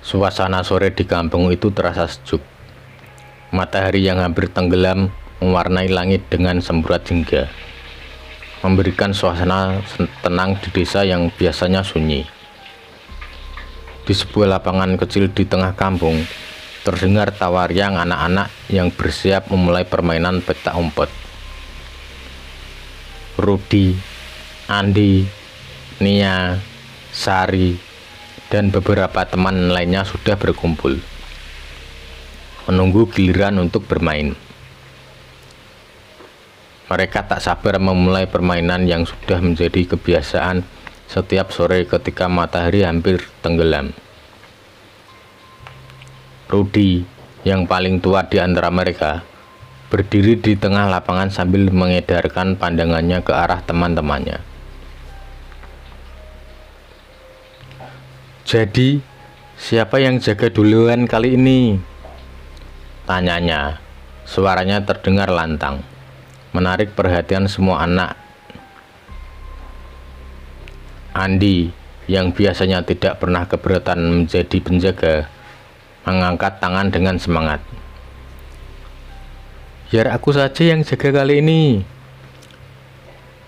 Suasana sore di kampung itu terasa sejuk. Matahari yang hampir tenggelam mewarnai langit dengan semburat jingga, memberikan suasana tenang di desa yang biasanya sunyi. Di sebuah lapangan kecil di tengah kampung, terdengar tawa riang anak-anak yang bersiap memulai permainan petak umpet. Rudi, Andi, Nia, Sari, dan beberapa teman lainnya sudah berkumpul, menunggu giliran untuk bermain. Mereka tak sabar memulai permainan yang sudah menjadi kebiasaan setiap sore ketika matahari hampir tenggelam. Rudi, yang paling tua di antara mereka, berdiri di tengah lapangan sambil mengedarkan pandangannya ke arah teman-temannya. "Jadi, siapa yang jaga duluan kali ini?" tanyanya. Suaranya terdengar lantang, menarik perhatian semua anak. Andi, yang biasanya tidak pernah keberatan menjadi penjaga, mengangkat tangan dengan semangat. "Biar aku saja yang jaga kali ini,"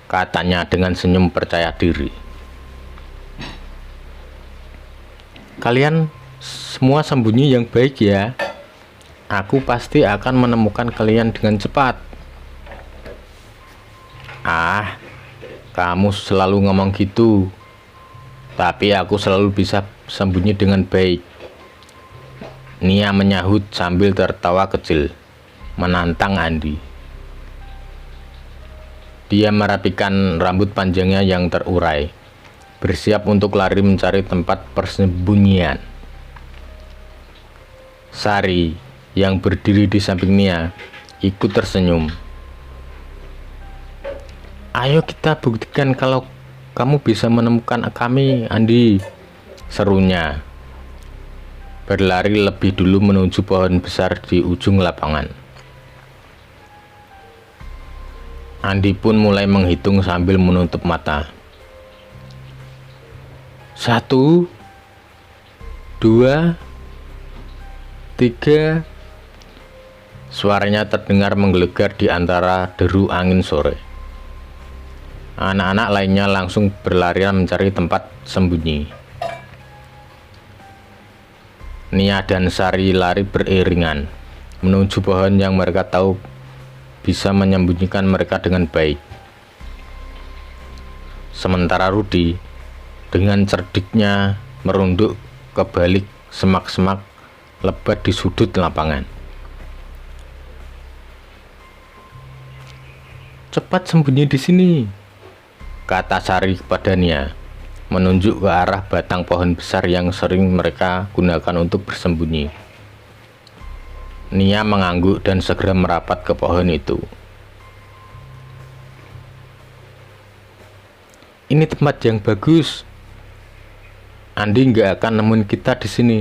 katanya dengan senyum percaya diri. "Kalian semua sembunyi yang baik ya. Aku pasti akan menemukan kalian dengan cepat." "Ah, kamu selalu ngomong gitu. Tapi aku selalu bisa sembunyi dengan baik," Nia menyahut sambil tertawa kecil, menantang Andi. Dia merapikan rambut panjangnya yang terurai, bersiap untuk lari mencari tempat persembunyian. Sari, yang berdiri di samping Nia, ikut tersenyum. "Ayo kita buktikan kalau kamu bisa menemukan kami, Andi," serunya, berlari lebih dulu menuju pohon besar di ujung lapangan. Andi pun mulai menghitung sambil menutup mata. 1, 2, 3. Suaranya terdengar menggelegar di antara deru angin sore. Anak-anak lainnya langsung berlarian mencari tempat sembunyi. Nia dan Sari lari beriringan menuju pohon yang mereka tahu bisa menyembunyikan mereka dengan baik. Sementara Rudi dengan cerdiknya merunduk ke balik semak-semak lebat di sudut lapangan. "Cepat sembunyi di sini," kata Sari kepada Nia, menunjuk ke arah batang pohon besar yang sering mereka gunakan untuk bersembunyi. Nia mengangguk dan segera merapat ke pohon itu. "Ini tempat yang bagus. Andi nggak akan nemuin kita di sini,"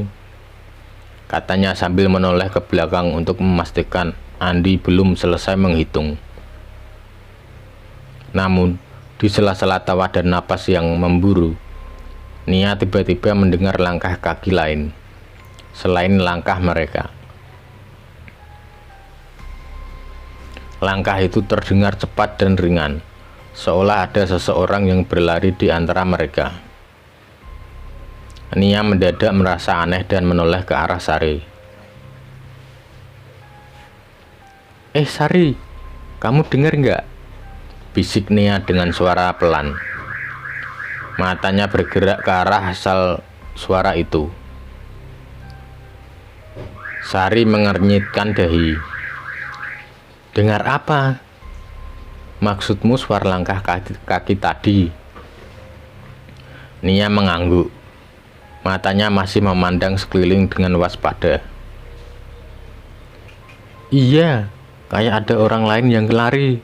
katanya sambil menoleh ke belakang untuk memastikan Andi belum selesai menghitung. Namun, di sela-sela tawa dan napas yang memburu, Nia tiba-tiba mendengar langkah kaki lain selain langkah mereka. Langkah itu terdengar cepat dan ringan, seolah ada seseorang yang berlari di antara mereka. Nia mendadak merasa aneh dan menoleh ke arah Sari. Sari, kamu dengar nggak?" bisik Nia dengan suara pelan. Matanya bergerak ke arah asal suara itu. Sari mengernyitkan dahi. "Dengar apa? Maksudmu suara langkah kaki tadi?" Nia mengangguk. Matanya masih memandang sekeliling dengan waspada. "Iya, kayak ada orang lain yang lari.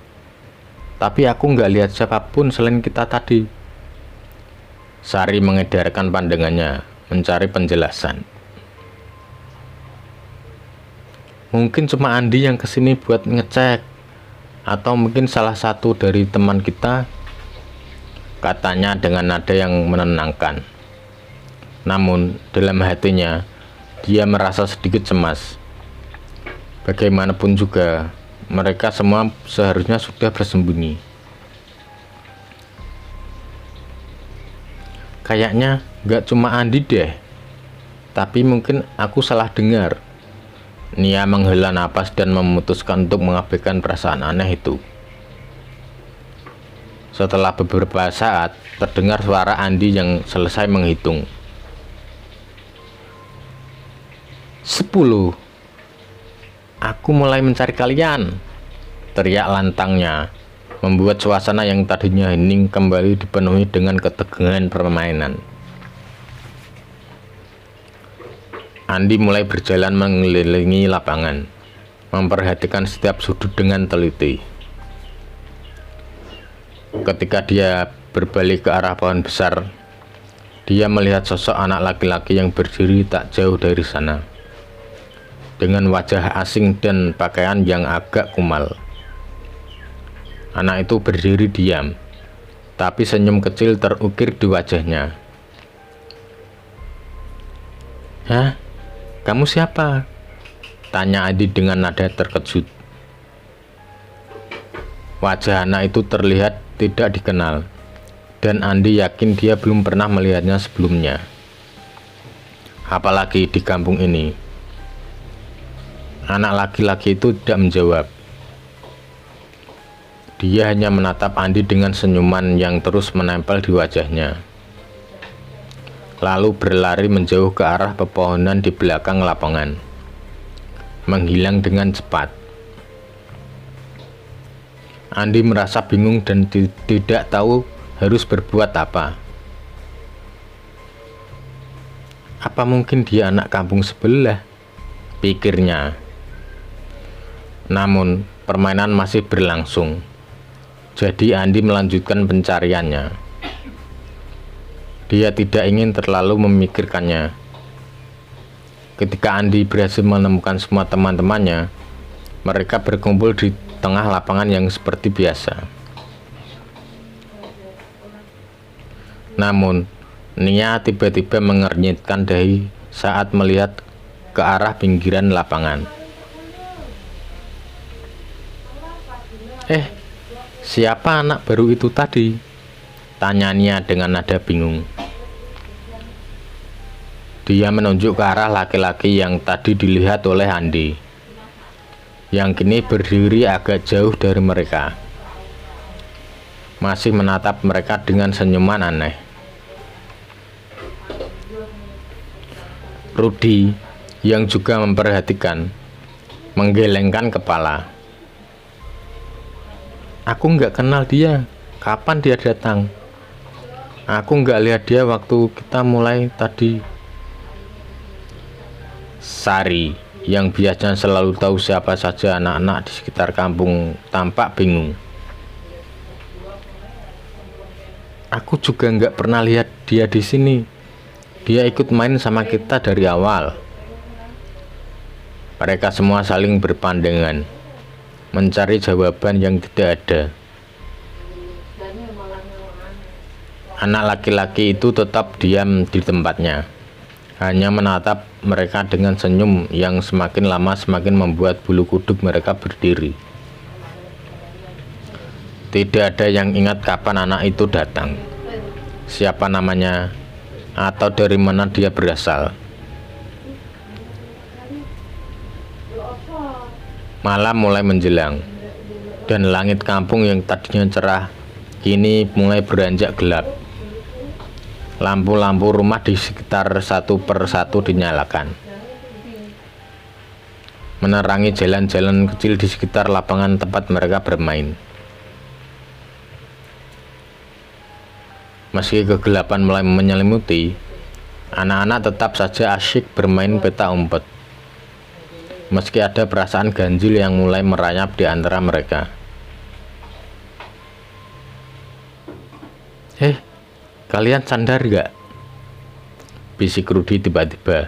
Tapi aku nggak lihat siapapun selain kita tadi." Sari mengedarkan pandangannya, mencari penjelasan. "Mungkin cuma Andi yang kesini buat ngecek, atau mungkin salah satu dari teman kita," katanya dengan nada yang menenangkan. Namun dalam hatinya dia merasa sedikit cemas. Bagaimanapun juga, mereka semua seharusnya sudah bersembunyi. Kayaknya gak cuma Andi deh, tapi mungkin aku salah dengar. Nia menghela napas dan memutuskan untuk mengabaikan perasaan aneh itu. Setelah beberapa saat, terdengar suara Andi yang selesai menghitung. 10. Aku mulai mencari kalian, teriak lantangnya, membuat suasana yang tadinya hening kembali dipenuhi dengan ketegangan permainan. Andi mulai berjalan mengelilingi lapangan, memperhatikan setiap sudut dengan teliti. Ketika dia berbalik ke arah pohon besar, dia melihat sosok anak laki-laki yang berdiri tak jauh dari sana, dengan wajah asing dan pakaian yang agak kumal. Anak itu berdiri diam, tapi senyum kecil terukir di wajahnya. "Hah? Kamu siapa?" tanya Andi dengan nada terkejut. Wajah anak itu terlihat tidak dikenal, dan Andi yakin dia belum pernah melihatnya sebelumnya, apalagi di kampung ini. Anak laki-laki itu tidak menjawab. Dia hanya menatap Andi dengan senyuman yang terus menempel di wajahnya, lalu berlari menjauh ke arah pepohonan di belakang lapangan, menghilang dengan cepat. Andi merasa bingung dan tidak tahu harus berbuat apa. Apa mungkin dia anak kampung sebelah? Pikirnya. Namun, permainan masih berlangsung. Jadi Andi melanjutkan pencariannya. Dia tidak ingin terlalu memikirkannya. Ketika Andi berhasil menemukan semua teman-temannya, mereka berkumpul di tengah lapangan yang seperti biasa. Namun, Nia tiba-tiba mengernyitkan dahi saat melihat ke arah pinggiran lapangan. Siapa anak baru itu tadi?" tanya Nia dengan nada bingung. Dia menunjuk ke arah laki-laki yang tadi dilihat oleh Andi, yang kini berdiri agak jauh dari mereka, masih menatap mereka dengan senyuman aneh. Rudi, yang juga memperhatikan, menggelengkan kepala. "Aku nggak kenal dia. Kapan dia datang? Aku nggak lihat dia waktu kita mulai tadi." Sari, yang biasanya selalu tahu siapa saja anak-anak di sekitar kampung, tampak bingung. "Aku juga nggak pernah lihat dia di sini. Dia ikut main sama kita dari awal." Mereka semua saling berpandangan, mencari jawaban yang tidak ada. Anak laki-laki itu tetap diam di tempatnya, hanya menatap mereka dengan senyum yang semakin lama semakin membuat bulu kuduk mereka berdiri. Tidak ada yang ingat kapan anak itu datang, siapa namanya, atau dari mana dia berasal. Malam mulai menjelang, dan langit kampung yang tadinya cerah kini mulai beranjak gelap. Lampu-lampu rumah di sekitar satu persatu dinyalakan, menerangi jalan-jalan kecil di sekitar lapangan tempat mereka bermain. Meski kegelapan mulai menyelimuti, anak-anak tetap saja asyik bermain peta umpet, meski ada perasaan ganjil yang mulai merayap di antara mereka. Kalian sadar gak?" bisik Rudi tiba-tiba,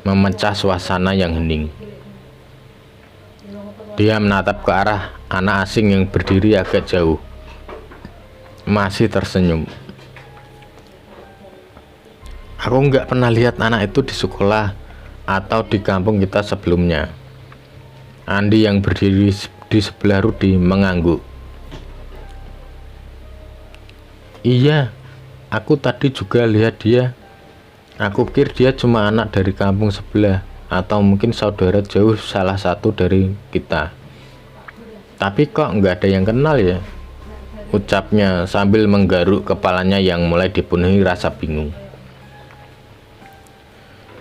memecah suasana yang hening. Dia menatap ke arah anak asing yang berdiri agak jauh, masih tersenyum. "Aku nggak pernah lihat anak itu di sekolah, atau di kampung kita sebelumnya. Andi yang berdiri di sebelah Rudi mengangguk. Iya, aku tadi juga lihat dia. Aku pikir dia cuma anak dari kampung sebelah, atau mungkin saudara jauh salah satu dari kita. Tapi kok nggak ada yang kenal ya? Ucapnya sambil menggaruk kepalanya yang mulai dipenuhi rasa bingung.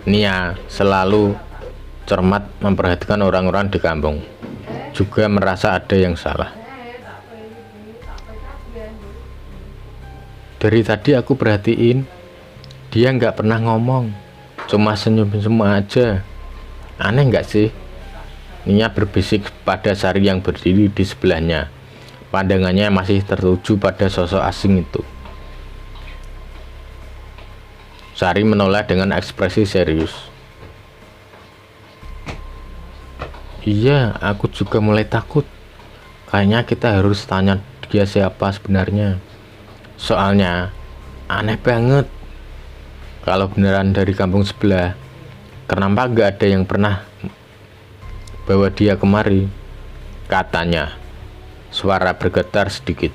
Nia selalu cermat memperhatikan orang-orang di kampung, juga merasa ada yang salah. Dari tadi aku perhatiin, dia nggak pernah ngomong, cuma senyum-senyum aja. Aneh nggak sih? Nia berbisik pada Sari yang berdiri di sebelahnya. Pandangannya masih tertuju pada sosok asing itu. Sari menoleh dengan ekspresi serius. Iya, aku juga mulai takut. Kayaknya kita harus tanya dia siapa sebenarnya. Soalnya aneh banget. Kalau beneran dari kampung sebelah, kenapa gak ada yang pernah bawa dia kemari? Katanya. Suara bergetar sedikit.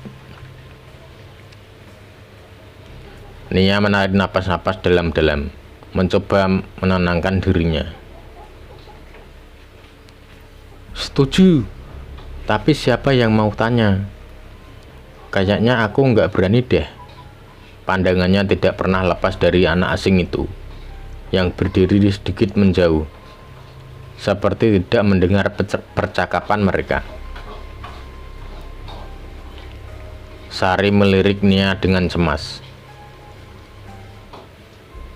Nia menarik napas-napas dalam-dalam, mencoba menenangkan dirinya. Setuju, tapi siapa yang mau tanya? Kayaknya aku nggak berani deh. Pandangannya tidak pernah lepas dari anak asing itu, yang berdiri sedikit menjauh, seperti tidak mendengar percakapan mereka. Sari melirik Nia dengan cemas.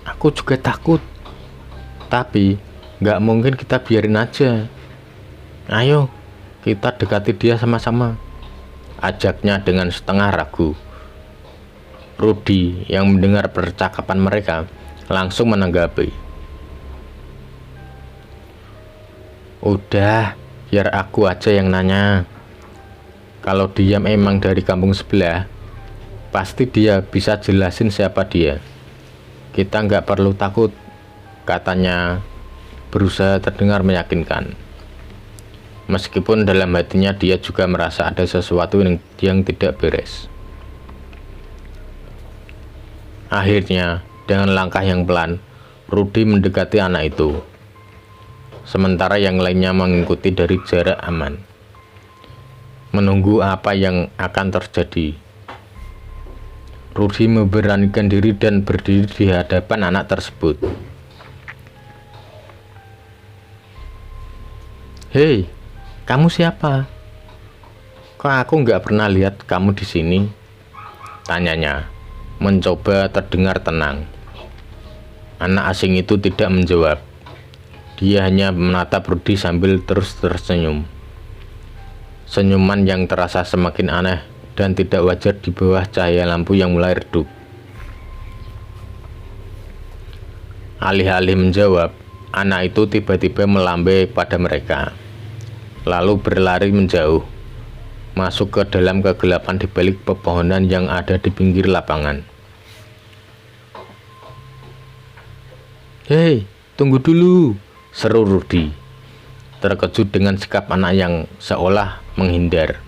Aku juga takut, tapi nggak mungkin kita biarin aja. Ayo, kita dekati dia sama-sama, ajaknya dengan setengah ragu. Rudi yang mendengar percakapan mereka langsung menanggapi. Udah, biar aku aja yang nanya. Kalau dia memang dari kampung sebelah, pasti dia bisa jelasin siapa dia. Kita nggak perlu takut, katanya berusaha terdengar meyakinkan. Meskipun dalam hatinya dia juga merasa ada sesuatu yang tidak beres. Akhirnya, dengan langkah yang pelan, Rudi mendekati anak itu. Sementara yang lainnya mengikuti dari jarak aman, menunggu apa yang akan terjadi. Rudi memberanikan diri dan berdiri di hadapan anak tersebut. Hei, kamu siapa? Kok aku nggak pernah lihat kamu di sini? Tanyanya, mencoba terdengar tenang. Anak asing itu tidak menjawab. Dia hanya menatap Rudi sambil terus tersenyum. Senyuman yang terasa semakin aneh dan tidak wajar di bawah cahaya lampu yang mulai redup. Alih-alih menjawab, anak itu tiba-tiba melambai pada mereka, lalu berlari menjauh, masuk ke dalam kegelapan di balik pepohonan yang ada di pinggir lapangan. Hei, tunggu dulu, seru Rudi, terkejut dengan sikap anak yang seolah menghindar.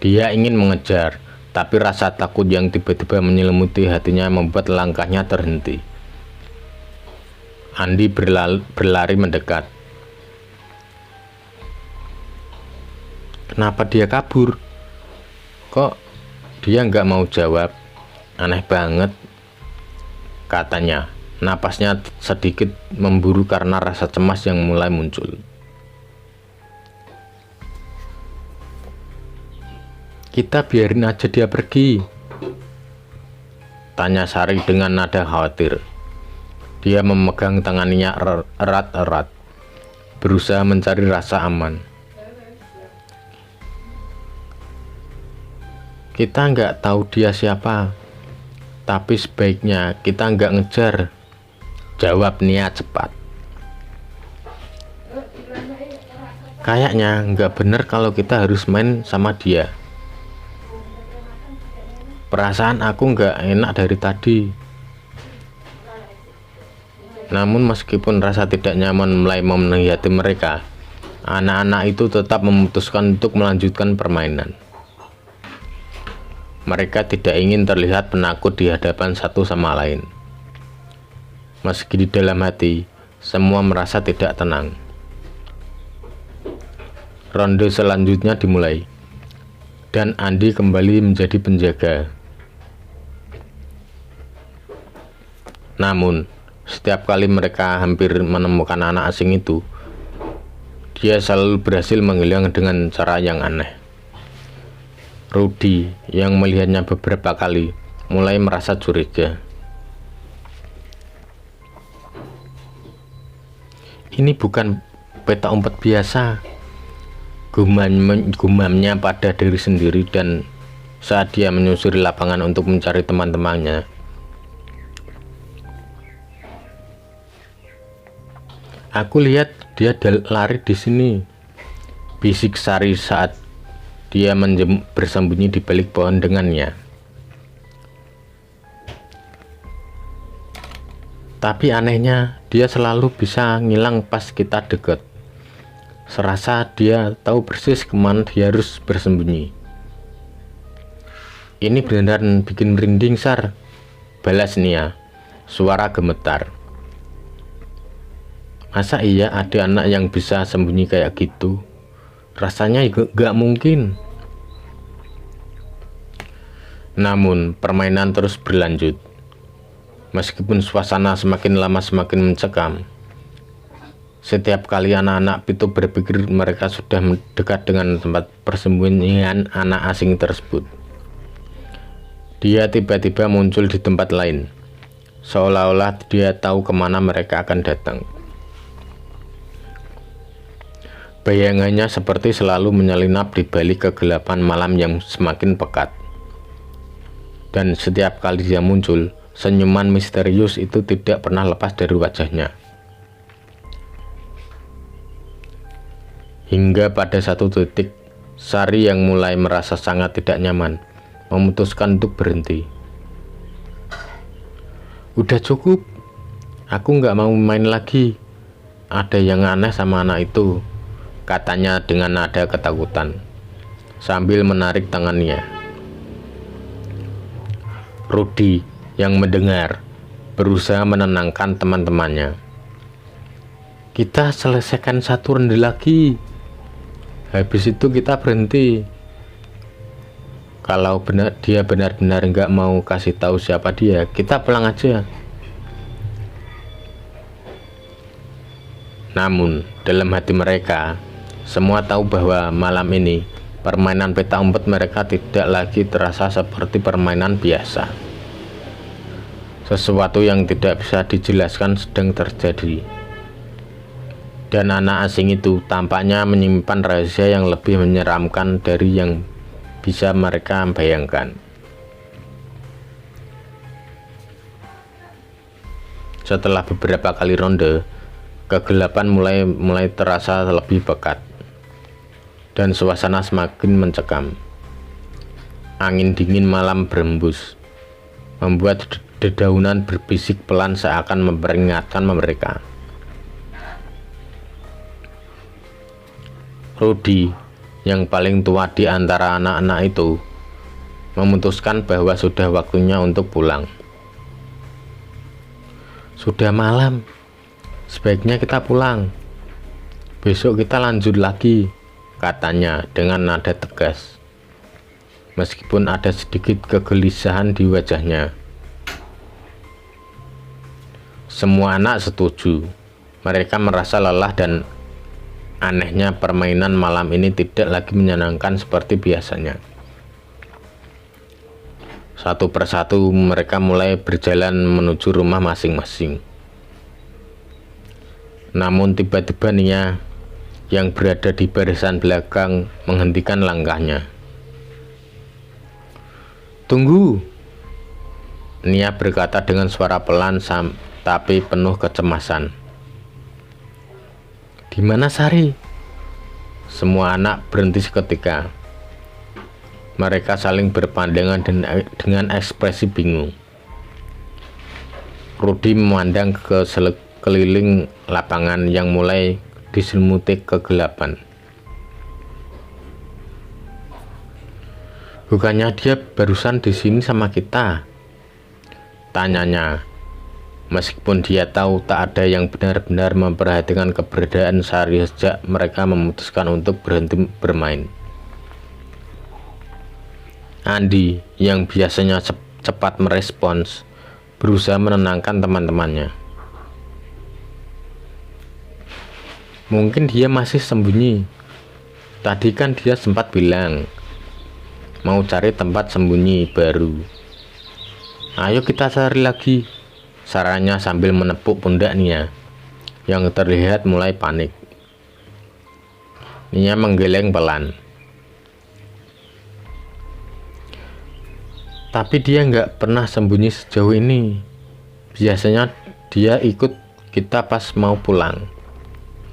Dia ingin mengejar, tapi rasa takut yang tiba-tiba menyelimuti hatinya membuat langkahnya terhenti. Andi berlari mendekat. Kenapa dia kabur? Kok dia nggak mau jawab? Aneh banget, katanya. Napasnya sedikit memburu karena rasa cemas yang mulai muncul. Kita biarin aja dia pergi, tanya Sari dengan nada khawatir. Dia memegang tangannya erat-erat, berusaha mencari rasa aman. Kita nggak tahu dia siapa, tapi sebaiknya kita nggak ngejar, jawab Nia cepat. Kayaknya nggak bener kalau kita harus main sama dia. Perasaan aku nggak enak dari tadi. Namun meskipun rasa tidak nyaman mulai memenuhi hati mereka, anak-anak itu tetap memutuskan untuk melanjutkan permainan. Mereka tidak ingin terlihat penakut di hadapan satu sama lain. Meski di dalam hati, semua merasa tidak tenang. Ronde selanjutnya dimulai, dan Andi kembali menjadi penjaga. Namun, setiap kali mereka hampir menemukan anak asing itu, dia selalu berhasil menghilang dengan cara yang aneh. Rudy yang melihatnya beberapa kali mulai merasa curiga. Ini bukan peta umpet biasa, gumamnya pada diri sendiri dan saat dia menyusuri lapangan untuk mencari teman-temannya. Aku lihat dia lari di sini, bisik Sari saat dia bersembunyi di balik pohon dengannya. Tapi anehnya, dia selalu bisa ngilang pas kita deket. Serasa dia tahu persis kemana dia harus bersembunyi. Ini benar-benar bikin merinding, Sar, balas Nia, suara gemetar. Masa iya ada anak yang bisa sembunyi kayak gitu? Rasanya gak mungkin. Namun permainan terus berlanjut. Meskipun suasana semakin lama semakin mencekam, setiap kali anak-anak itu berpikir mereka sudah dekat dengan tempat persembunyian anak asing tersebut, dia tiba-tiba muncul di tempat lain, seolah-olah dia tahu kemana mereka akan datang. Bayangannya seperti selalu menyelinap di balik kegelapan malam yang semakin pekat. Dan setiap kali dia muncul, senyuman misterius itu tidak pernah lepas dari wajahnya. Hingga pada satu titik, Sari yang mulai merasa sangat tidak nyaman, memutuskan untuk berhenti. Udah cukup, aku nggak mau main lagi. Ada yang aneh sama anak itu, katanya dengan nada ketakutan, sambil menarik tangannya. Rudy yang mendengar, berusaha menenangkan teman-temannya. Kita selesaikan satu ronde lagi, habis itu kita berhenti. Kalau dia benar-benar nggak mau kasih tahu siapa dia, kita pulang aja. Namun dalam hati mereka, semua tahu bahwa malam ini permainan peta umpet mereka tidak lagi terasa seperti permainan biasa. Sesuatu yang tidak bisa dijelaskan sedang terjadi. Dan anak asing itu tampaknya menyimpan rahasia yang lebih menyeramkan dari yang bisa mereka bayangkan. Setelah beberapa kali ronde, kegelapan mulai terasa lebih pekat, dan suasana semakin mencekam. Angin dingin malam berembus, membuat dedaunan berbisik pelan seakan memperingatkan mereka. Rudy, yang paling tua di antara anak-anak itu, memutuskan bahwa sudah waktunya untuk pulang. Sudah malam, sebaiknya kita pulang. Besok kita lanjut lagi, katanya dengan nada tegas. Meskipun ada sedikit kegelisahan di wajahnya. Semua anak setuju. Mereka merasa lelah dan anehnya permainan malam ini tidak lagi menyenangkan seperti biasanya. Satu persatu mereka mulai berjalan menuju rumah masing-masing. Namun tiba-tiba Nia yang berada di barisan belakang menghentikan langkahnya. Tunggu, Nia berkata dengan suara pelan tapi penuh kecemasan. Di mana Sari? Semua anak berhenti seketika. Mereka saling berpandangan dengan ekspresi bingung. Rudy memandang ke keliling lapangan yang mulai diselimuti kegelapan. "Bukannya dia barusan di sini sama kita?" tanyanya. Meskipun dia tahu tak ada yang benar-benar memperhatikan keberadaan Sari sejak mereka memutuskan untuk berhenti bermain. Andi yang biasanya cepat merespons berusaha menenangkan teman-temannya. "Mungkin dia masih sembunyi. Tadi kan dia sempat bilang mau cari tempat sembunyi baru. Ayo kita cari lagi," sarannya sambil menepuk pundak Nia yang terlihat mulai panik. Nia menggeleng pelan. "Tapi dia nggak pernah sembunyi sejauh ini. Biasanya dia ikut kita pas mau pulang.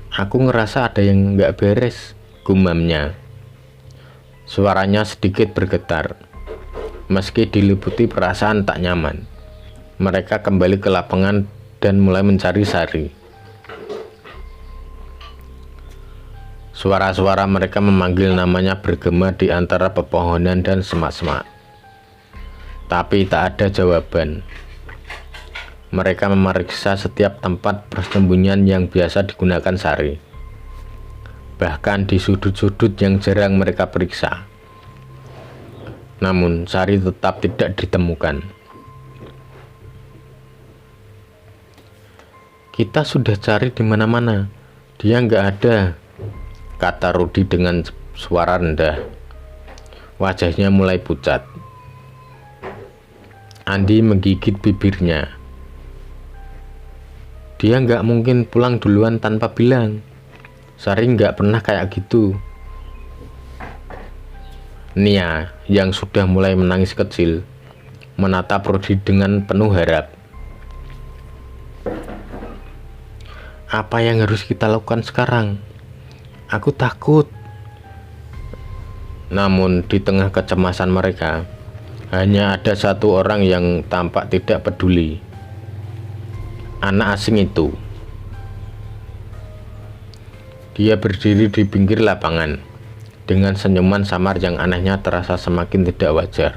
Aku ngerasa ada yang nggak beres," gumamnya. Suaranya sedikit bergetar. Meski diliputi perasaan tak nyaman, mereka kembali ke lapangan dan mulai mencari Sari. Suara-suara mereka memanggil namanya bergema di antara pepohonan dan semak-semak. Tapi tak ada jawaban. Mereka memeriksa setiap tempat persembunyian yang biasa digunakan Sari. Bahkan di sudut-sudut yang jarang mereka periksa. Namun Sari tetap tidak ditemukan. "Kita sudah cari di mana-mana. Dia nggak ada," kata Rudi dengan suara rendah. Wajahnya mulai pucat. Andi menggigit bibirnya. "Dia nggak mungkin pulang duluan tanpa bilang. Sari nggak pernah kayak gitu." Nia yang sudah mulai menangis kecil menatap Rudi dengan penuh harap. "Apa yang harus kita lakukan sekarang? Aku takut." Namun di tengah kecemasan mereka, hanya ada satu orang yang tampak tidak peduli. Anak asing itu. Dia berdiri di pinggir lapangan dengan senyuman samar yang anehnya terasa semakin tidak wajar.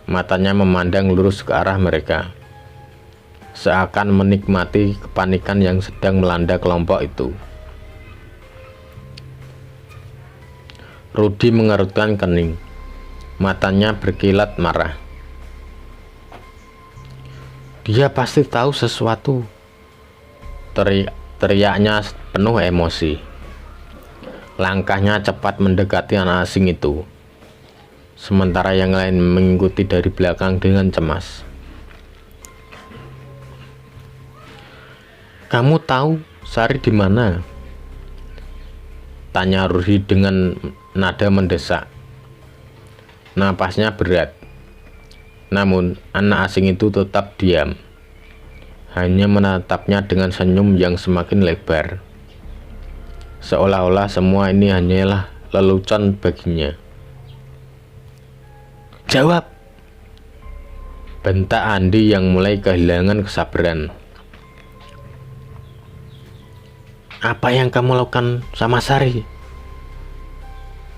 Matanya memandang lurus ke arah mereka, seakan menikmati kepanikan yang sedang melanda kelompok itu. Rudi mengerutkan kening, matanya berkilat marah. "Dia pasti tahu sesuatu," teriaknya penuh emosi. Langkahnya cepat mendekati anak asing itu, sementara yang lain mengikuti dari belakang dengan cemas. "Kamu tahu Sari di mana?" tanya Rudi dengan nada mendesak. Napasnya berat. Namun anak asing itu tetap diam, hanya menatapnya dengan senyum yang semakin lebar, seolah-olah semua ini hanyalah lelucon baginya. "Jawab!" bentak Andi yang mulai kehilangan kesabaran. "Apa yang kamu lakukan sama Sari?"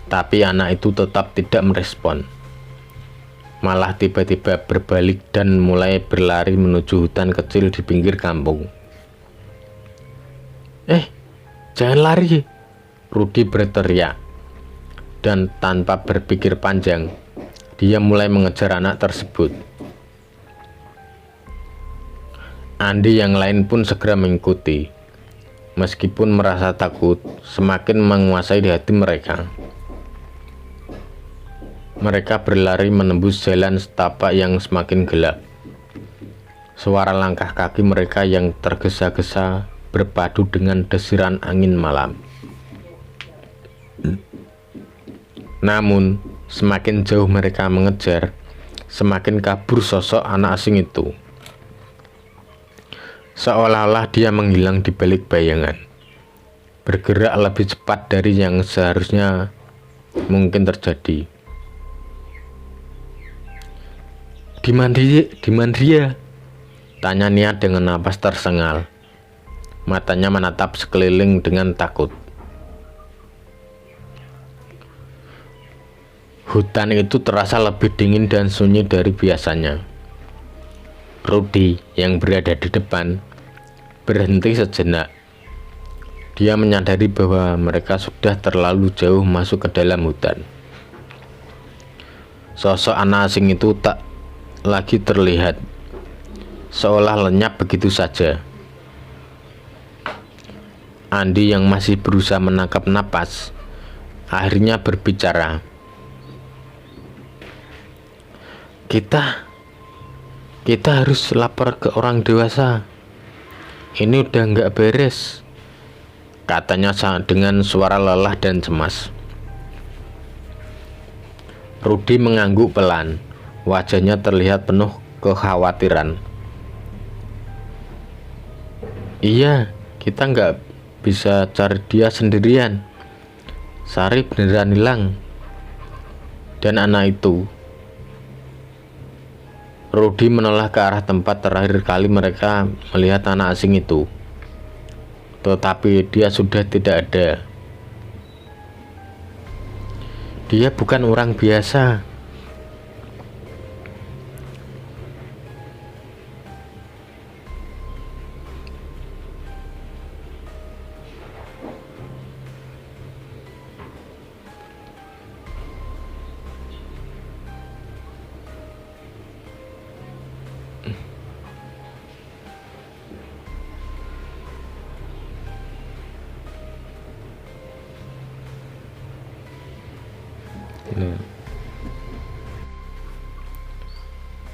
Tapi anak itu tetap tidak merespon. Malah tiba-tiba berbalik dan mulai berlari menuju hutan kecil di pinggir kampung. Jangan lari!" Rudi berteriak. Dan tanpa berpikir panjang, dia mulai mengejar anak tersebut. Andi yang lain pun segera mengikuti. Meskipun merasa takut semakin menguasai di hati mereka. Mereka berlari menembus jalan setapak yang semakin gelap. Suara langkah kaki mereka yang tergesa-gesa berpadu dengan desiran angin malam. Namun, semakin jauh mereka mengejar, semakin kabur sosok anak asing itu. Seolah-olah dia menghilang di balik bayangan, bergerak lebih cepat dari yang seharusnya mungkin terjadi. Di mana dia? Tanya Nia dengan napas tersengal. Matanya menatap sekeliling dengan takut. Hutan itu terasa lebih dingin dan sunyi dari biasanya. Rudy yang berada di depan berhenti sejenak. Dia menyadari bahwa mereka sudah terlalu jauh masuk ke dalam hutan. Sosok anak asing itu tak lagi terlihat, seolah lenyap begitu saja. Andi yang masih berusaha menangkap napas akhirnya berbicara. Kita harus lapor ke orang dewasa. Ini udah nggak beres, katanya dengan suara lelah dan cemas. Rudy mengangguk pelan. Wajahnya terlihat penuh kekhawatiran. Iya, kita nggak bisa cari dia sendirian. Sari beneran hilang. Dan anak itu. Rudy menoleh ke arah tempat terakhir kali mereka melihat anak asing itu. Tetapi dia sudah tidak ada. Dia bukan orang biasa.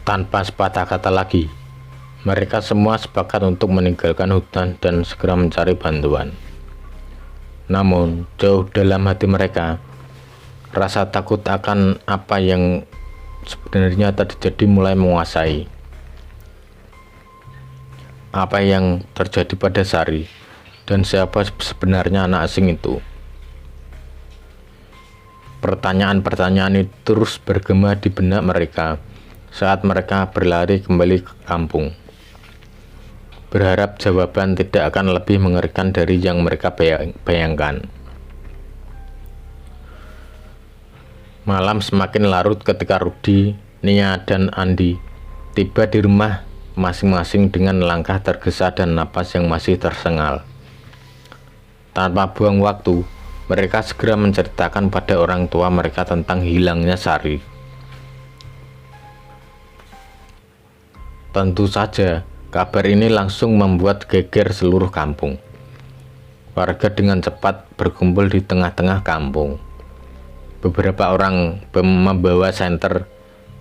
Tanpa sepatah kata lagi, mereka semua sepakat untuk meninggalkan hutan dan segera mencari bantuan. Namun, jauh dalam hati mereka, rasa takut akan apa yang sebenarnya terjadi mulai menguasai. Apa yang terjadi pada Sari, dan siapa sebenarnya anak asing itu? Pertanyaan-pertanyaan itu terus bergema di benak mereka saat mereka berlari kembali ke kampung, berharap jawaban tidak akan lebih mengerikan dari yang mereka bayangkan. Malam semakin larut ketika Rudy, Nia, dan Andi tiba di rumah masing-masing dengan langkah tergesa dan napas yang masih tersengal. Tanpa buang waktu, mereka segera menceritakan pada orang tua mereka tentang hilangnya Sari. Tentu saja, kabar ini langsung membuat geger seluruh kampung. Warga dengan cepat berkumpul di tengah-tengah kampung. Beberapa orang membawa senter,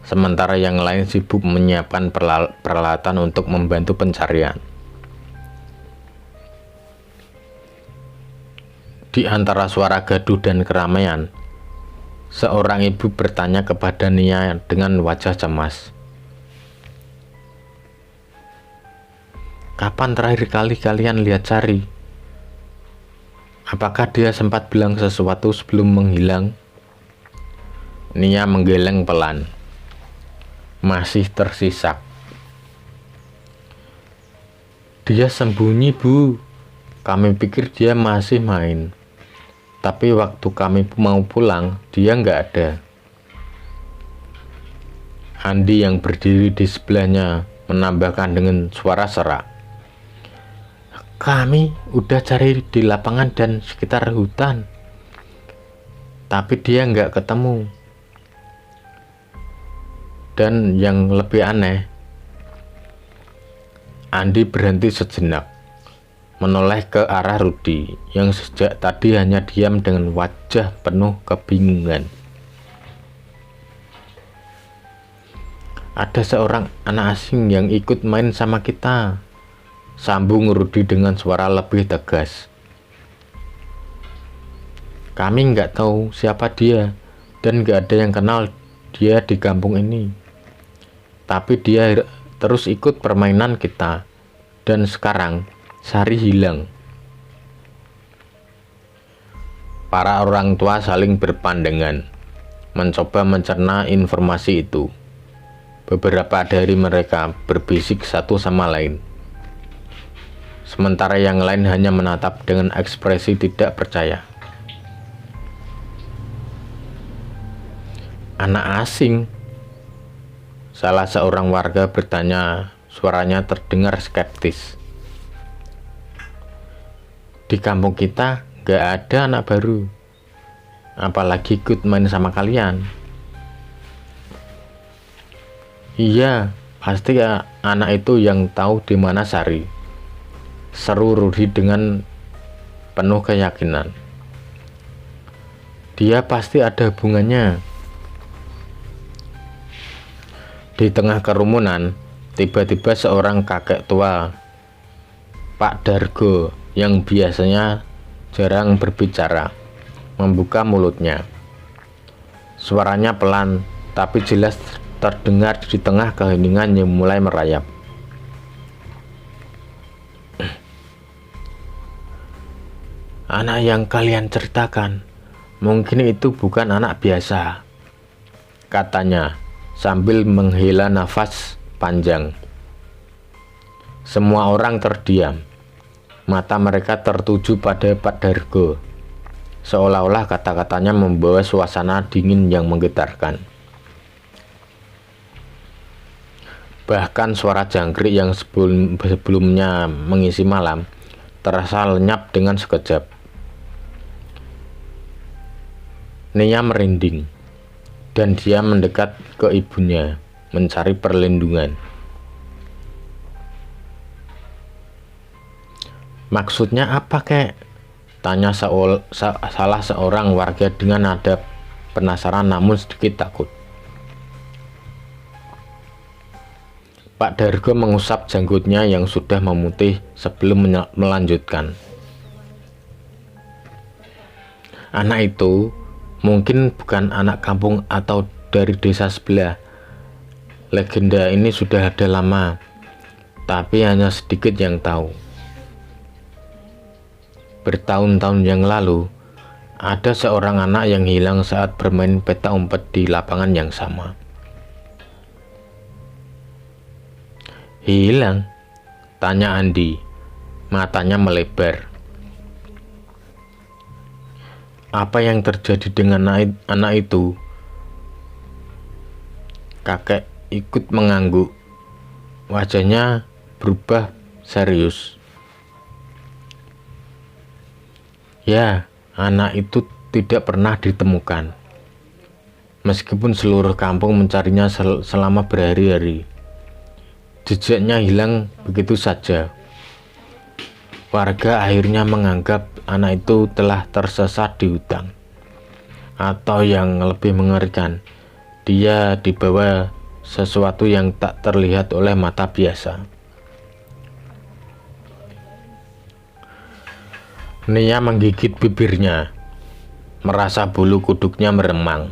sementara yang lain sibuk menyiapkan peralatan untuk membantu pencarian. Di antara suara gaduh dan keramaian, seorang ibu bertanya kepada Nia dengan wajah cemas. Kapan terakhir kali kalian lihat Sari? Apakah dia sempat bilang sesuatu sebelum menghilang? Nia menggeleng pelan. Masih tersisak. Dia sembunyi, Bu. Kami pikir dia masih main. Tapi waktu kami mau pulang, dia nggak ada. Andi yang berdiri di sebelahnya menambahkan dengan suara serak. Kami udah cari di lapangan dan sekitar hutan, tapi dia nggak ketemu. Dan yang lebih aneh, Andi berhenti sejenak, menoleh ke arah Rudy yang sejak tadi hanya diam dengan wajah penuh kebingungan. Ada seorang anak asing yang ikut main sama kita, sambung Rudy dengan suara lebih tegas. Kami nggak tahu siapa dia dan nggak ada yang kenal dia di kampung ini. Tapi dia terus ikut permainan kita dan sekarang Sari hilang. Para orang tua saling berpandangan, mencoba mencerna informasi itu. Beberapa dari mereka berbisik satu sama lain, sementara yang lain hanya menatap dengan ekspresi tidak percaya. Anak asing? Salah seorang warga bertanya, suaranya terdengar skeptis. Di kampung kita gak ada anak baru, apalagi ikut main sama kalian. Iya, pasti ya, anak itu yang tahu di mana Sari, seru Rudi dengan penuh keyakinan. Dia pasti ada hubungannya. Di tengah kerumunan, tiba-tiba seorang kakek tua, Pak Dargo, yang biasanya jarang berbicara, membuka mulutnya. Suaranya pelan, tapi jelas terdengar di tengah keheningan yang mulai merayap. Anak yang kalian ceritakan, mungkin itu bukan anak biasa, katanya sambil menghela nafas panjang. Semua orang terdiam. Mata mereka tertuju pada Pak Dargo, seolah-olah kata-katanya membawa suasana dingin yang menggetarkan. Bahkan suara jangkrik yang sebelumnya mengisi malam terasa lenyap dengan sekejap. Nia merinding, dan dia mendekat ke ibunya, mencari perlindungan. Maksudnya apa, kek? Tanya salah seorang warga dengan nada penasaran namun sedikit takut. Pak Dargo mengusap janggutnya yang sudah memutih sebelum melanjutkan. Anak itu mungkin bukan anak kampung atau dari desa sebelah. Legenda ini sudah ada lama, tapi hanya sedikit yang tahu. Bertahun-tahun yang lalu, ada seorang anak yang hilang saat bermain petak umpet di lapangan yang sama. Hilang? Tanya Andi, matanya melebar. Apa yang terjadi dengan anak itu? Kakek ikut mengangguk. Wajahnya berubah serius. Ya, anak itu tidak pernah ditemukan. Meskipun seluruh kampung mencarinya selama berhari-hari. Jejaknya hilang begitu saja. Warga akhirnya menganggap anak itu telah tersesat di hutan. Atau yang lebih mengerikan, dia dibawa sesuatu yang tak terlihat oleh mata biasa. Nia menggigit bibirnya, merasa bulu kuduknya meremang.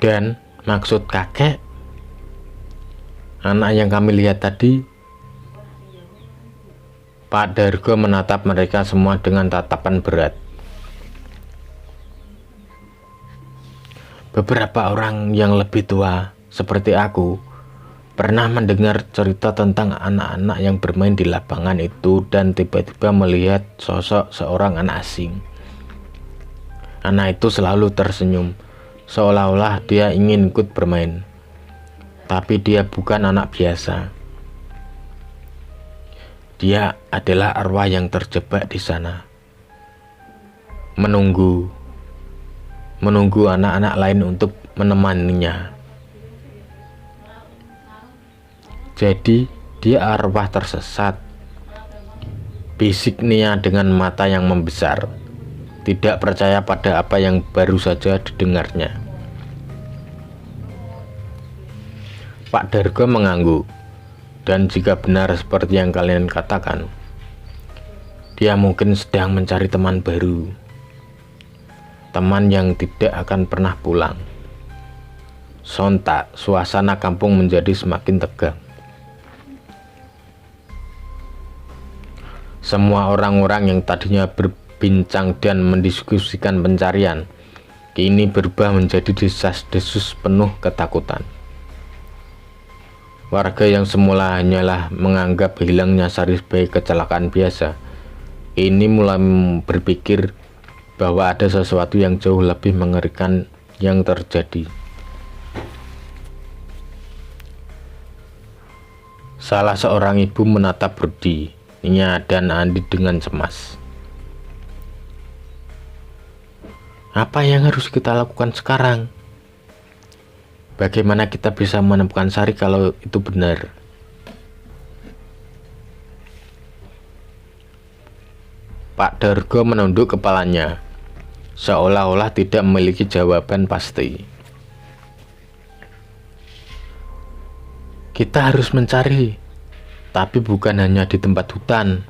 Dan maksud kakek, anak yang kami lihat tadi? Pak Dargo menatap mereka semua dengan tatapan berat. Beberapa orang yang lebih tua, seperti aku, pernah mendengar cerita tentang anak-anak yang bermain di lapangan itu dan tiba-tiba melihat sosok seorang anak asing. Anak itu selalu tersenyum, seolah-olah dia ingin ikut bermain. Tapi dia bukan anak biasa. Dia adalah arwah yang terjebak di sana. Menunggu anak-anak lain untuk menemaninya. Jadi dia arwah tersesat. Bisik Nia dengan mata yang membesar, tidak percaya pada apa yang baru saja didengarnya. Pak Dargo mengangguk, dan jika benar seperti yang kalian katakan, dia mungkin sedang mencari teman baru, teman yang tidak akan pernah pulang. Sontak, suasana kampung menjadi semakin tegang. Semua orang-orang yang tadinya berbincang dan mendiskusikan pencarian kini berubah menjadi desas-desus penuh ketakutan. Warga yang semula hanyalah menganggap hilangnya Sari sebagai kecelakaan biasa, ini mulai berpikir bahwa ada sesuatu yang jauh lebih mengerikan yang terjadi. Salah seorang ibu menatap Rudy, Nia, dan Andi dengan cemas. Apa yang harus kita lakukan sekarang? Bagaimana kita bisa menemukan Sari kalau itu benar? Pak Dargo menunduk kepalanya, seolah-olah tidak memiliki jawaban pasti. Kita harus mencari, tapi bukan hanya di tempat hutan.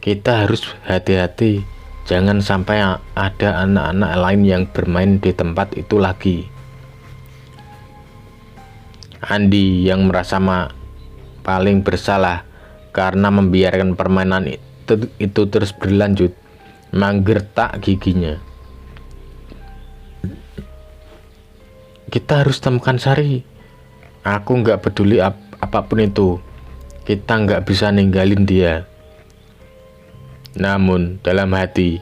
Kita harus hati-hati, jangan sampai ada anak-anak lain yang bermain di tempat itu lagi. Andi yang merasa paling bersalah karena membiarkan permainan itu terus berlanjut, menggertak giginya. Kita harus temukan Sari. Aku nggak peduli apapun itu. Kita nggak bisa ninggalin dia. Namun dalam hati,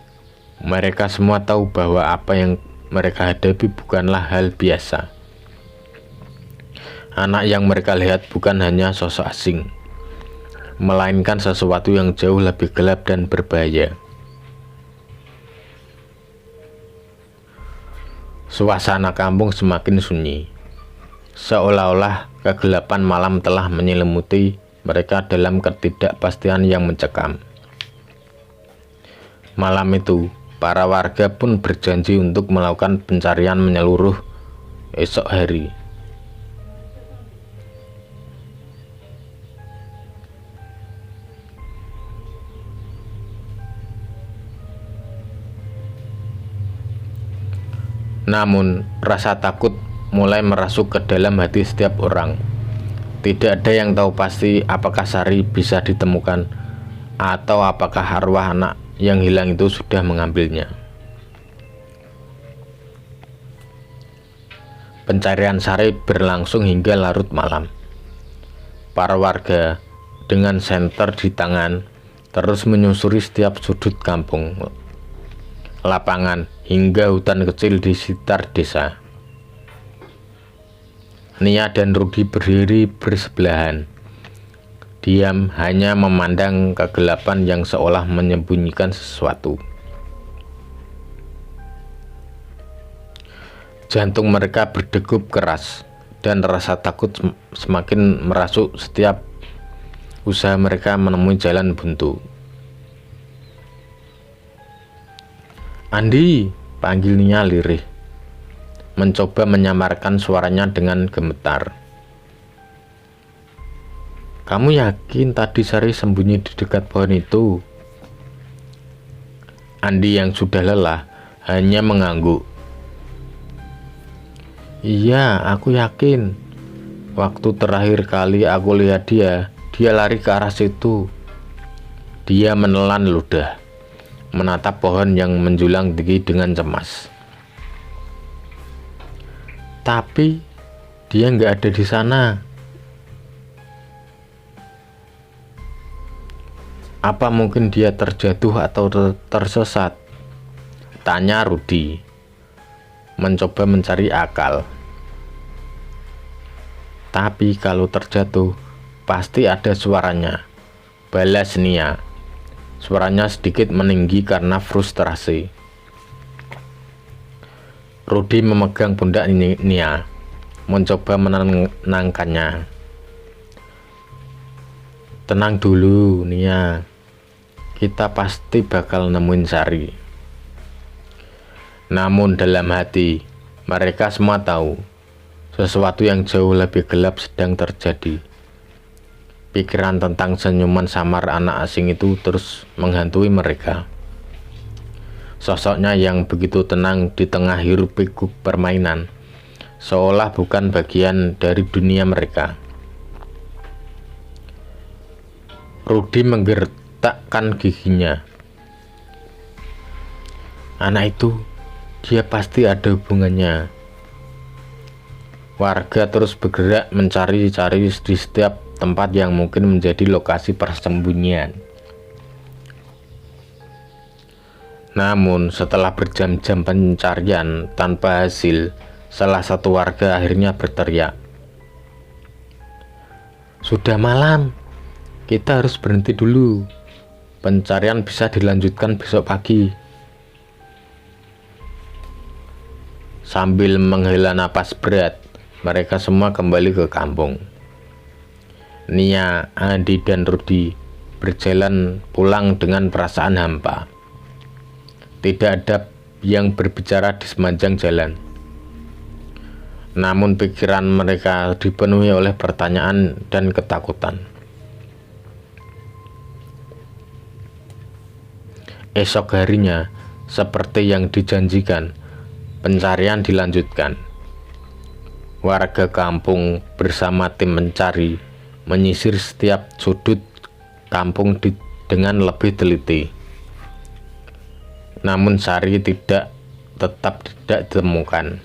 mereka semua tahu bahwa apa yang mereka hadapi bukanlah hal biasa. Anak yang mereka lihat bukan hanya sosok asing, melainkan sesuatu yang jauh lebih gelap dan berbahaya. Suasana kampung semakin sunyi, seolah-olah kegelapan malam telah menyelimuti mereka dalam ketidakpastian yang mencekam. Malam itu, para warga pun berjanji untuk melakukan pencarian menyeluruh esok hari. Namun, rasa takut mulai merasuk ke dalam hati setiap orang. Tidak ada yang tahu pasti apakah Sari bisa ditemukan, atau apakah arwah anak yang hilang itu sudah mengambilnya. Pencarian Sari berlangsung hingga larut malam. Para warga dengan senter di tangan terus menyusuri setiap sudut kampung, lapangan, hingga hutan kecil di sekitar desa. Nia dan Rudy berdiri bersebelahan, diam, hanya memandang kegelapan yang seolah menyembunyikan sesuatu. Jantung mereka berdegup keras, dan rasa takut semakin merasuk setiap usaha mereka menemui jalan buntu. Andi, panggil Nia lirih, mencoba menyamarkan suaranya dengan gemetar. Kamu yakin tadi Sari sembunyi di dekat pohon itu? Andi yang sudah lelah hanya mengangguk. Iya, aku yakin. Waktu terakhir kali aku lihat dia lari ke arah situ. Dia menelan ludah, menatap pohon yang menjulang tinggi dengan cemas. Tapi dia nggak ada di sana. Apa mungkin dia terjatuh atau tersesat? Tanya Rudy, mencoba mencari akal. Tapi kalau terjatuh, pasti ada suaranya, balas Nia. Suaranya sedikit meninggi karena frustrasi. Rudy memegang pundak Nia, mencoba menenangkannya. Tenang dulu, Nia. Kita pasti bakal nemuin Sari. Namun dalam hati, mereka semua tahu sesuatu yang jauh lebih gelap sedang terjadi. Pikiran tentang senyuman samar anak asing itu terus menghantui mereka. Sosoknya yang begitu tenang di tengah hiruk-pikuk permainan, seolah bukan bagian dari dunia mereka. Rudy menggertakkan giginya. Anak itu Dia pasti ada hubungannya. Warga terus bergerak mencari-cari di setiap tempat yang mungkin menjadi lokasi persembunyian. Namun setelah berjam-jam pencarian tanpa hasil, salah satu warga akhirnya berteriak, "Sudah malam, kita harus berhenti dulu. Pencarian bisa dilanjutkan besok pagi." Sambil menghela napas berat, mereka semua kembali ke kampung. Nia, Andi, dan Rudi berjalan pulang dengan perasaan hampa. Tidak ada yang berbicara di sepanjang jalan. Namun pikiran mereka dipenuhi oleh pertanyaan dan ketakutan. Esok harinya, seperti yang dijanjikan, pencarian dilanjutkan. Warga kampung bersama tim mencari menyisir setiap sudut kampung dengan lebih teliti. Namun Sari tetap tidak ditemukan.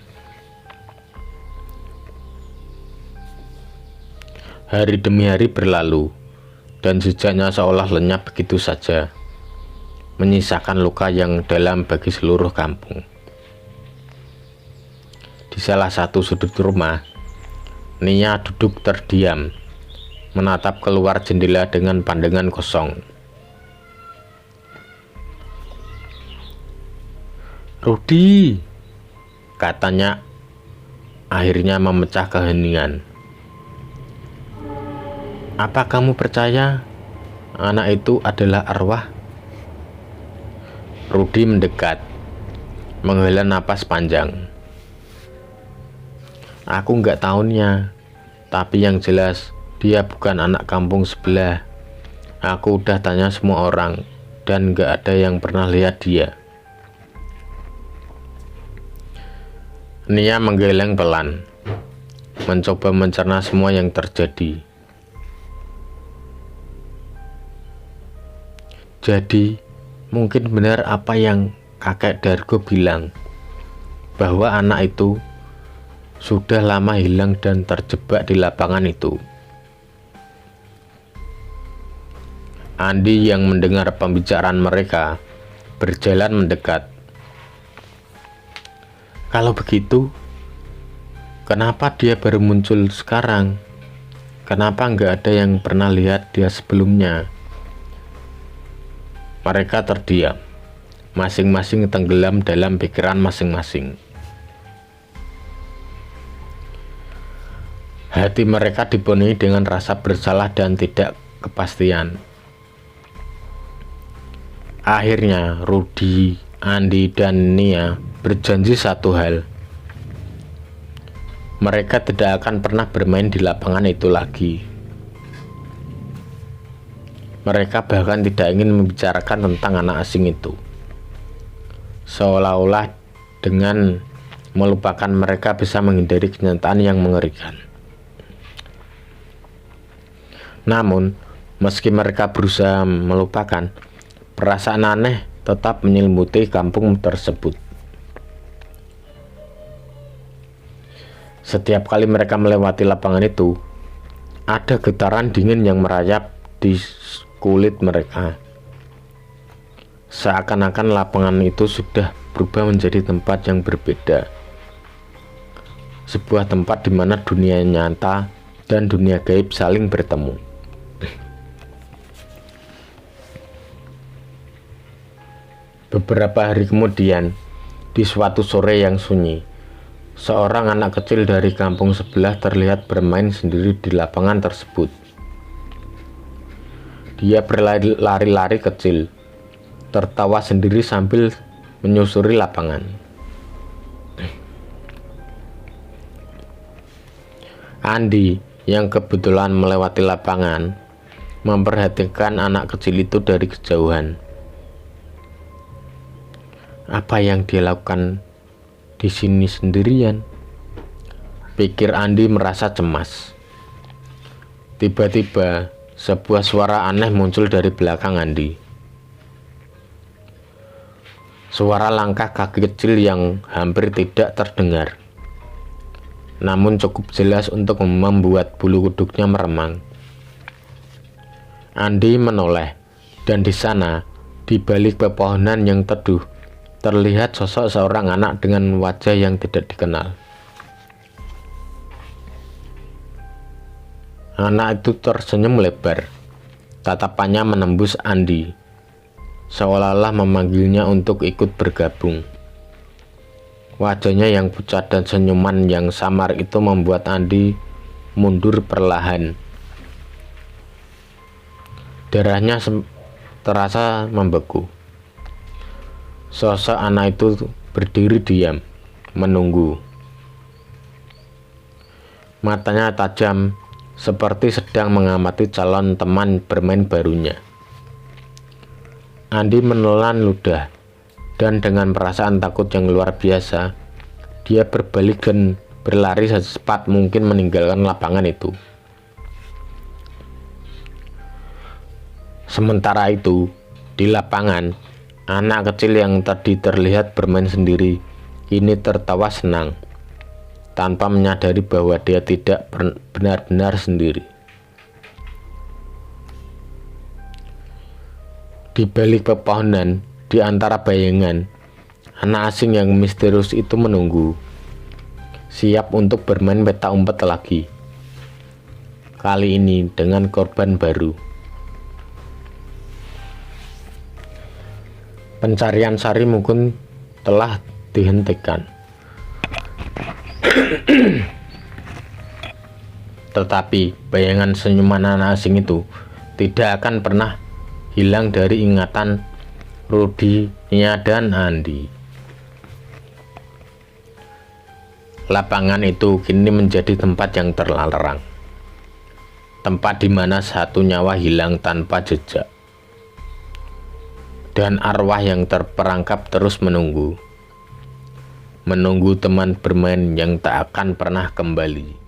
Hari demi hari berlalu dan jejaknya seolah lenyap begitu saja, menyisakan luka yang dalam bagi seluruh kampung. Di salah satu sudut rumah, Nia duduk terdiam, menatap keluar jendela dengan pandangan kosong. "Rudi," katanya akhirnya memecah keheningan. "Apa kamu percaya anak itu adalah arwah?" Rudi mendekat, menghela napas panjang. "Aku nggak tahunya, tapi yang jelas dia bukan anak kampung sebelah. Aku udah tanya semua orang dan nggak ada yang pernah lihat dia." Nia menggeleng pelan, mencoba mencerna semua yang terjadi. Jadi, mungkin benar apa yang kakek Dargo bilang, bahwa anak itu sudah lama hilang dan terjebak di lapangan itu. Andi yang mendengar pembicaraan mereka berjalan mendekat. "Kalau begitu, kenapa dia baru muncul sekarang? Kenapa nggak ada yang pernah lihat dia sebelumnya?" Mereka terdiam, masing-masing tenggelam dalam pikiran masing-masing. Hati mereka dipenuhi dengan rasa bersalah dan tidak kepastian. Akhirnya Rudi, Andi, dan Nia berjanji satu hal. Mereka tidak akan pernah bermain di lapangan itu lagi. Mereka bahkan tidak ingin membicarakan tentang anak asing itu. Seolah-olah dengan melupakan mereka bisa menghindari kenyataan yang mengerikan. Namun, meski mereka berusaha melupakan, perasaan aneh tetap menyelimuti kampung tersebut. Setiap kali mereka melewati lapangan itu, ada getaran dingin yang merayap di kulit mereka. Seakan-akan lapangan itu sudah berubah menjadi tempat yang berbeda. Sebuah tempat di mana dunia nyata dan dunia gaib saling bertemu. Beberapa hari kemudian, di suatu sore yang sunyi, seorang anak kecil dari kampung sebelah terlihat bermain sendiri di lapangan tersebut. Dia berlari-lari kecil, tertawa sendiri sambil menyusuri lapangan. Andi, yang kebetulan melewati lapangan, memperhatikan anak kecil itu dari kejauhan. Apa yang dia lakukan di sini sendirian? Pikir Andi merasa cemas. Tiba-tiba sebuah suara aneh muncul dari belakang Andi. Suara langkah kaki kecil yang hampir tidak terdengar, namun cukup jelas untuk membuat bulu kuduknya meremang. Andi menoleh, dan di sana, di balik pepohonan yang teduh, terlihat sosok seorang anak dengan wajah yang tidak dikenal. Anak itu tersenyum lebar, tatapannya menembus Andi, seolah-olah memanggilnya untuk ikut bergabung. Wajahnya yang pucat dan senyuman yang samar itu membuat Andi mundur perlahan. Darahnya terasa membeku. Sosok anak itu berdiri diam, menunggu. Matanya tajam, seperti sedang mengamati calon teman bermain barunya. Andi menelan ludah, dan dengan perasaan takut yang luar biasa, dia berbalik dan berlari secepat mungkin meninggalkan lapangan itu. Sementara itu, di lapangan, anak kecil yang tadi terlihat bermain sendiri, kini tertawa senang, tanpa menyadari bahwa dia tidak benar-benar sendiri. Di balik pepohonan, di antara bayangan, anak asing yang misterius itu menunggu, siap untuk bermain petak umpet lagi. Kali ini dengan korban baru. Pencarian Sari mungkin telah dihentikan. Tetapi bayangan senyuman anak asing itu tidak akan pernah hilang dari ingatan Rudi, Nia, dan Andi. Lapangan itu kini menjadi tempat yang terlarang, tempat di mana satu nyawa hilang tanpa jejak, dan arwah yang terperangkap terus menunggu teman bermain yang tak akan pernah kembali.